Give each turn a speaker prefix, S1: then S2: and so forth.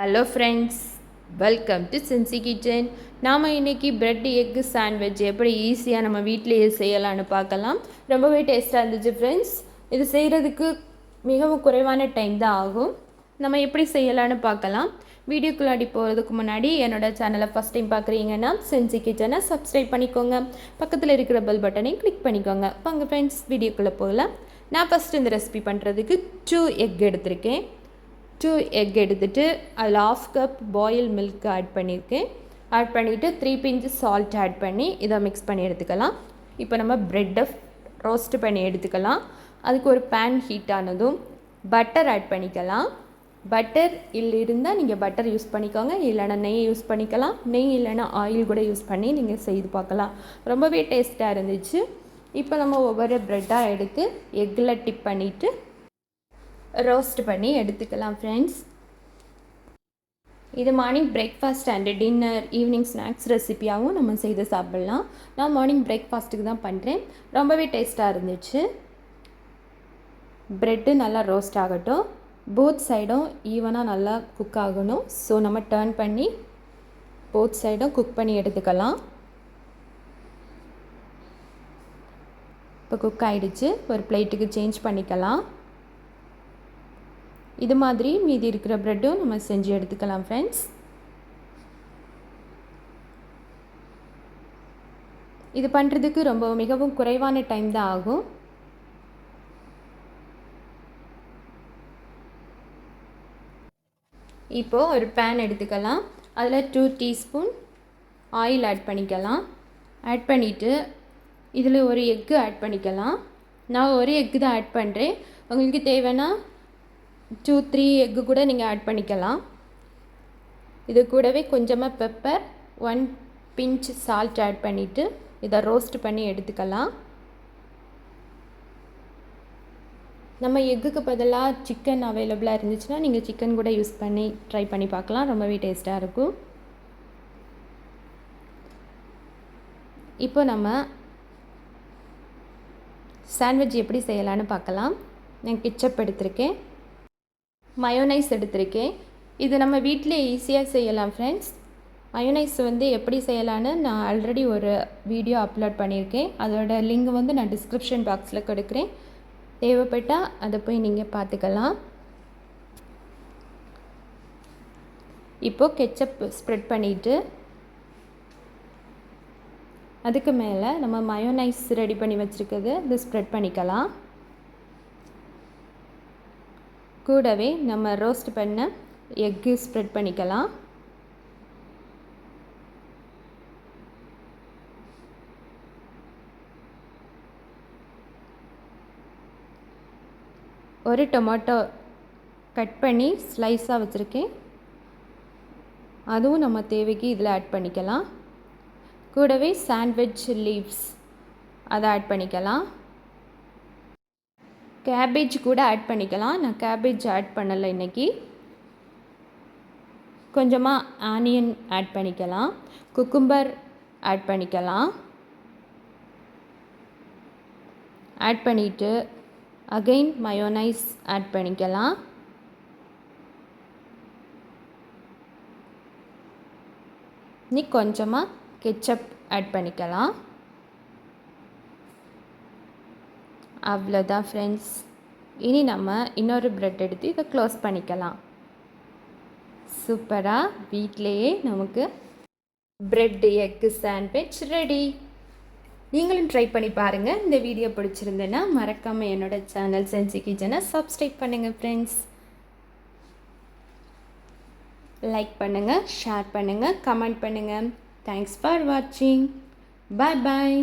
S1: Hello friends, welcome to Sensi kitchen. நாம் இன்றைக்கி bread egg sandwich எப்படி ஈஸியாக நம்ம வீட்டிலேயே செய்யலான்னு பார்க்கலாம். ரொம்பவே டேஸ்ட்டாக இருந்துச்சு ஃப்ரெண்ட்ஸ். இது செய்கிறதுக்கு மிகவும் குறைவான டைம் தான் ஆகும். நம்ம எப்படி செய்யலான்னு பார்க்கலாம். வீடியோக்குள்ளாடி போகிறதுக்கு முன்னாடி என்னோடய சேனலை ஃபஸ்ட் டைம் பார்க்குறீங்கன்னா சென்சி கிச்சனை சப்ஸ்கிரைப் பண்ணிக்கோங்க. பக்கத்தில் இருக்கிற பெல் பட்டனையும் கிளிக் பண்ணிக்கோங்க. வாங்க ஃப்ரெண்ட்ஸ், வீடியோக்குள்ளே போகலாம். நான் ஃபஸ்ட்டு இந்த ரெசிபி பண்ணுறதுக்கு 2 எக் எடுத்திருக்கேன். 2 எக் எடுத்துகிட்டு அதில் 1/2 கப் பாயில் மில்க் ஆட் பண்ணியிருக்கேன். ஆட் பண்ணிவிட்டு 3 பிஞ்ச் சால்ட் ஆட் பண்ணி இதை மிக்ஸ் பண்ணி எடுத்துக்கலாம். இப்போ நம்ம ப்ரெட்டை ரோஸ்ட் பண்ணி எடுத்துக்கலாம். அதுக்கு ஒரு பேன் ஹீட் ஆனதும் பட்டர் ஆட் பண்ணிக்கலாம். பட்டர் இருந்தால் நீங்கள் பட்டர் யூஸ் பண்ணிக்கோங்க, இல்லைனா நெய் யூஸ் பண்ணிக்கலாம். நெய் இல்லைனா ஆயில் கூட யூஸ் பண்ணி நீங்கள் செய்து பார்க்கலாம். ரொம்பவே டேஸ்ட்டாக இருந்துச்சு. இப்போ நம்ம ஒவ்வொரு ப்ரெட்டாக எடுத்து எக்கில் டிப் பண்ணிவிட்டு ரோஸ்ட் பண்ணி எடுத்துக்கலாம் ஃப்ரெண்ட்ஸ். இது morning breakfast and dinner, evening snacks ரெசிப்பியாகவும் நம்ம செய்து சாப்பிட்லாம். நான் மார்னிங் பிரேக்ஃபாஸ்ட்டுக்கு தான் பண்ணுறேன். ரொம்பவே டேஸ்ட்டாக இருந்துச்சு. ப்ரெட்டு நல்லா ரோஸ்ட் ஆகட்டும். போத் சைடும் ஈவனாக நல்லா குக் ஆகணும். ஸோ நம்ம டர்ன் பண்ணி போத் சைடும் குக் பண்ணி எடுத்துக்கலாம். இப்போ குக் ஆகிடுச்சு. ஒரு பிளேட்டுக்கு சேஞ்ச் பண்ணிக்கலாம். இது மாதிரி மீதி இருக்கிற ப்ரெட்டும் நம்ம செஞ்சு எடுத்துக்கலாம் ஃப்ரெண்ட்ஸ். இது பண்ணுறதுக்கு மிகவும் குறைவான டைம் தான் ஆகும். இப்போது ஒரு பேன் எடுத்துக்கலாம். அதில் 2 டீஸ்பூன் ஆயில் ஆட் பண்ணிக்கலாம். ஆட் பண்ணிவிட்டு இதில் ஒரு எக்கு ஆட் பண்ணிக்கலாம். நான் ஒரு எக்கு தான் ஆட் பண்ணுறேன். உங்களுக்கு தேவைன்னா 2-3 எக்கு கூட நீங்கள் ஆட் பண்ணிக்கலாம். இது கூடவே கொஞ்சமாக பெப்பர், 1 பிஞ்ச் சால்ட் ஆட் பண்ணிவிட்டு இதை ரோஸ்ட் பண்ணி எடுத்துக்கலாம். நம்ம எக்குக்கு பதிலாக சிக்கன் அவைலபிளாக இருந்துச்சுன்னா நீங்கள் சிக்கன் கூட யூஸ் பண்ணி ட்ரை பண்ணி பார்க்கலாம். ரொம்பவே டேஸ்ட்டாக இருக்கும். இப்போ நம்ம சாண்ட்விச் எப்படி செய்யலான்னு பார்க்கலாம். நான் கெச்சப் எடுத்திருக்கேன், மயோனைஸ் எடுத்திருக்கேன். இது நம்ம வீட்டிலே ஈஸியாக செய்யலாம் ஃப்ரெண்ட்ஸ். மயோனைஸ் எப்படி செய்யலான்னு நான் ஆல்ரெடி ஒரு வீடியோ அப்லோட் பண்ணியிருக்கேன். அதோட லிங்க் நான் டிஸ்கிரிப்ஷன் பாக்ஸில் கொடுக்குறேன். தேவைப்பட்டால் அதை போய் நீங்கள் பார்த்துக்கலாம். இப்போது கெச்சப் ஸ்ப்ரெட் பண்ணிவிட்டு அதுக்கு மேலே நம்ம மயோனைஸ் ரெடி பண்ணி வச்சுருக்கிறது இது ஸ்ப்ரெட் பண்ணிக்கலாம். கூடவே நம்ம ரோஸ்ட் பண்ண எக்கு ஸ்ப்ரெட் பண்ணிக்கலாம். ஒரு டொமேட்டோ கட் பண்ணி ஸ்லைஸாக வச்சுருக்கேன். அதுவும் நம்ம தேவைக்கு இதில் ஆட் பண்ணிக்கலாம். கூடவே சாண்ட்விச் லீவ்ஸ் அதை ஆட் பண்ணிக்கலாம். கேபேஜ் கூட ஆட் பண்ணிக்கலாம். நான் கேபேஜ் ஆட் பண்ணலை இன்றைக்கி. கொஞ்சமாக ஆனியன் ஆட் பண்ணிக்கலாம். குக்கும்பர் ஆட் பண்ணிக்கலாம். ஆட் பண்ணிவிட்டு அகைன் மயோனைஸ் ஆட் பண்ணிக்கலாம். நீ கொஞ்சமாக கெச்சப் ஆட் பண்ணிக்கலாம். அவ்வளோதான் ஃப்ரெண்ட்ஸ். இனி நம்ம இன்னொரு ப்ரெட் எடுத்து இதை க்ளோஸ் பண்ணிக்கலாம். சூப்பராக வீட்டிலையே நமக்கு ப்ரெட் எக்கு சாண்ட்விச் ரெடி. நீங்களும் ட்ரை பண்ணி பாருங்கள். இந்த வீடியோ பிடிச்சிருந்தேன்னா மறக்காமல் என்னோடய சேனல் சென்சி கிச்சனை சப்ஸ்கிரைப் பண்ணுங்கள் ஃப்ரெண்ட்ஸ். லைக் பண்ணுங்கள், ஷேர் பண்ணுங்கள், கமெண்ட் பண்ணுங்கள். தேங்க்ஸ் ஃபார் வாட்சிங். பாய் பாய்.